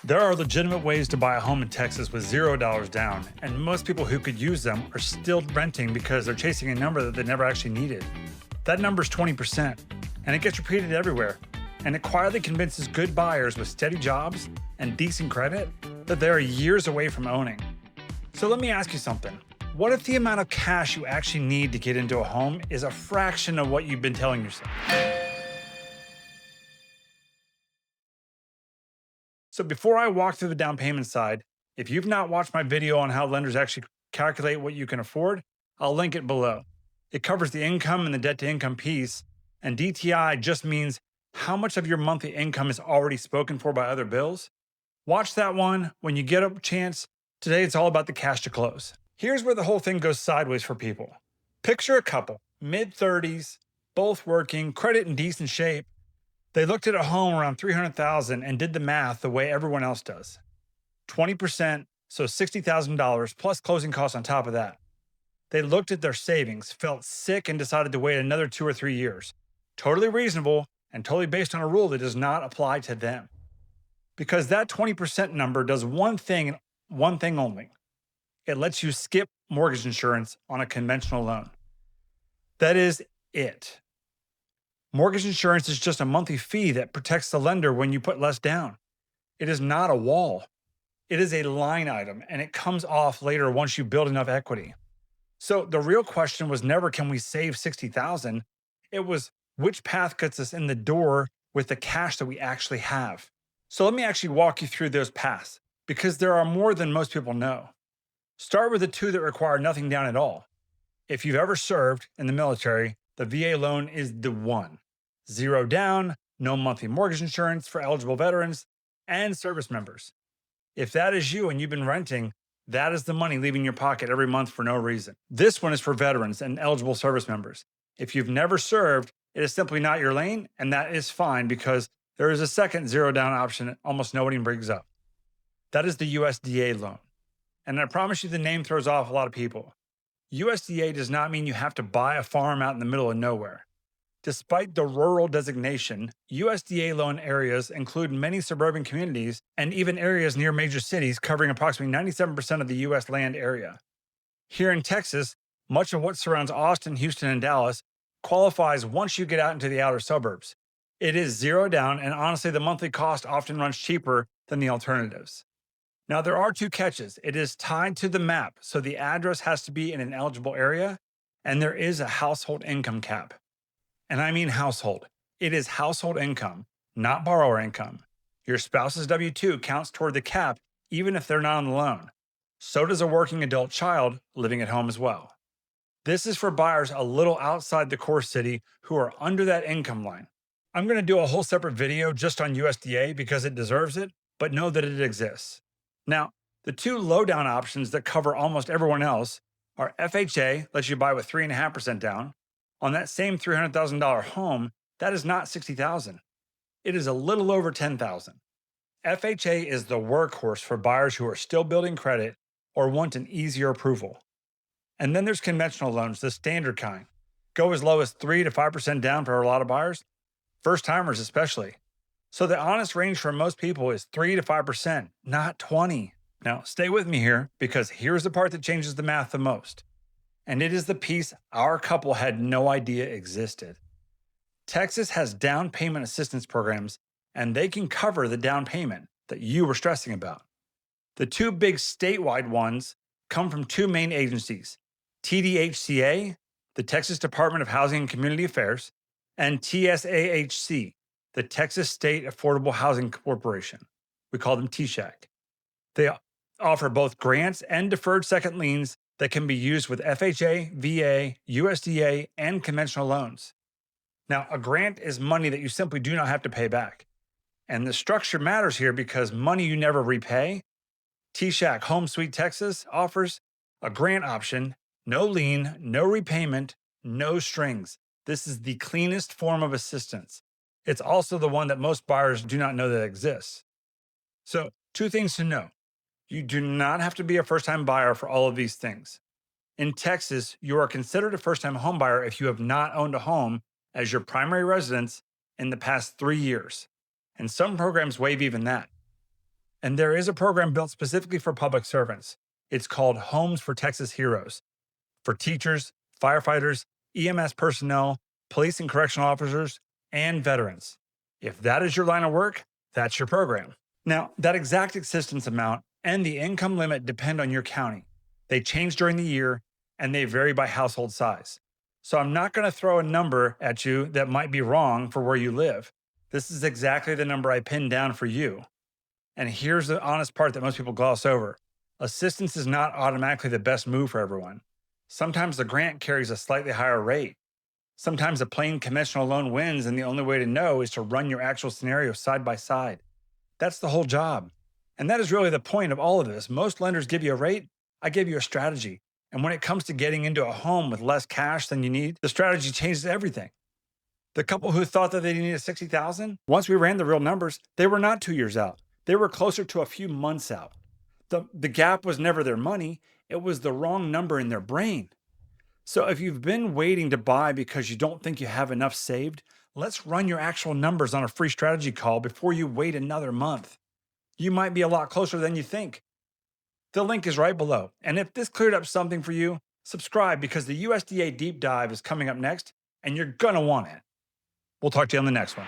There are legitimate ways to buy a home in Texas with $0 down, and most people who could use them are still renting because they're chasing a number that they never actually needed. That number is 20%, and it gets repeated everywhere, and it quietly convinces good buyers with steady jobs and decent credit that they are years away from owning. So let me ask you something. What if the amount of cash you actually need to get into a home is a fraction of what you've been telling yourself? So before I walk through the down payment side, if you've not watched my video on how lenders actually calculate what you can afford, I'll link it below. It covers the income and the debt to income piece, and DTI just means how much of your monthly income is already spoken for by other bills. Watch that one when you get a chance. Today it's all about the cash to close. Here's where the whole thing goes sideways for people. Picture a couple, mid-30s, both working, credit in decent shape. They looked at a home around $300,000 and did the math the way everyone else does. 20%, so $60,000 plus closing costs on top of that. They looked at their savings, felt sick, and decided to wait another 2 or 3 years. Totally reasonable and totally based on a rule that does not apply to them. Because that 20% number does one thing and one thing only. It lets you skip mortgage insurance on a conventional loan. That is it. Mortgage insurance is just a monthly fee that protects the lender when you put less down. It is not a wall. It is a line item, and it comes off later once you build enough equity. So the real question was never, can we save $60,000? It was, which path gets us in the door with the cash that we actually have? So let me actually walk you through those paths, because there are more than most people know. Start with the two that require nothing down at all. If you've ever served in the military, the VA loan is the one. 0 down, no monthly mortgage insurance for eligible veterans and service members. If that is you and you've been renting, that is the money leaving your pocket every month for no reason. This one is for veterans and eligible service members. If you've never served, it is simply not your lane, and that is fine because there is a second 0 down option that almost nobody brings up. That is the USDA loan. And I promise you the name throws off a lot of people. USDA does not mean you have to buy a farm out in the middle of nowhere. Despite the rural designation, USDA loan areas include many suburban communities and even areas near major cities covering approximately 97% of the U.S. land area. Here in Texas, much of what surrounds Austin, Houston, and Dallas qualifies once you get out into the outer suburbs. It is 0 down, and honestly, the monthly cost often runs cheaper than the alternatives. Now, there are 2 catches. It is tied to the map, so the address has to be in an eligible area, and there is a household income cap. And I mean household. It is household income, not borrower income. Your spouse's W-2 counts toward the cap even if they're not on the loan. So does a working adult child living at home as well. This is for buyers a little outside the core city who are under that income line. I'm going to do a whole separate video just on USDA because it deserves it, but know that it exists. Now, the 2 low-down options that cover almost everyone else are FHA, lets you buy with 3.5% down. On that same $300,000 home, that is not $60,000. It is a little over $10,000. FHA is the workhorse for buyers who are still building credit or want an easier approval. And then there's conventional loans, the standard kind. Go as low as 3 to 5% down for a lot of buyers, first-timers especially. So the honest range for most people is 3 to 5%, not 20. Now, stay with me here because here's the part that changes the math the most. And it is the piece our couple had no idea existed. Texas has down payment assistance programs, and they can cover the down payment that you were stressing about. The 2 big statewide ones come from 2 main agencies, TDHCA, the Texas Department of Housing and Community Affairs, and TSAHC, the Texas State Affordable Housing Corporation. We call them TSAHC. They offer both grants and deferred second liens that can be used with FHA, VA, USDA, and conventional loans. Now, a grant is money that you simply do not have to pay back. And the structure matters here because money you never repay. TSAHC Home Sweet Texas offers a grant option, no lien, no repayment, no strings. This is the cleanest form of assistance. It's also the one that most buyers do not know that exists. So, 2 things to know. You do not have to be a first-time buyer for all of these things. In Texas, you are considered a first-time home buyer if you have not owned a home as your primary residence in the past 3 years. And some programs waive even that. And there is a program built specifically for public servants. It's called Homes for Texas Heroes, for teachers, firefighters, EMS personnel, police and correctional officers, and veterans. If that is your line of work, that's your program. Now, that exact assistance amount and the income limit depend on your county. They change during the year and they vary by household size. So I'm not going to throw a number at you that might be wrong for where you live. This is exactly the number I pinned down for you. And here's the honest part that most people gloss over. Assistance is not automatically the best move for everyone. Sometimes the grant carries a slightly higher rate. Sometimes a plain conventional loan wins, and the only way to know is to run your actual scenario side by side. That's the whole job. And that is really the point of all of this. Most lenders give you a rate, I give you a strategy. And when it comes to getting into a home with less cash than you need, the strategy changes everything. The couple who thought that they needed $60,000, once we ran the real numbers, they were not 2 years out. They were closer to a few months out. The gap was never their money, it was the wrong number in their brain. So if you've been waiting to buy because you don't think you have enough saved, let's run your actual numbers on a free strategy call before you wait another month. You might be a lot closer than you think. The link is right below. And if this cleared up something for you, subscribe because the USDA deep dive is coming up next and you're gonna want it. We'll talk to you on the next one.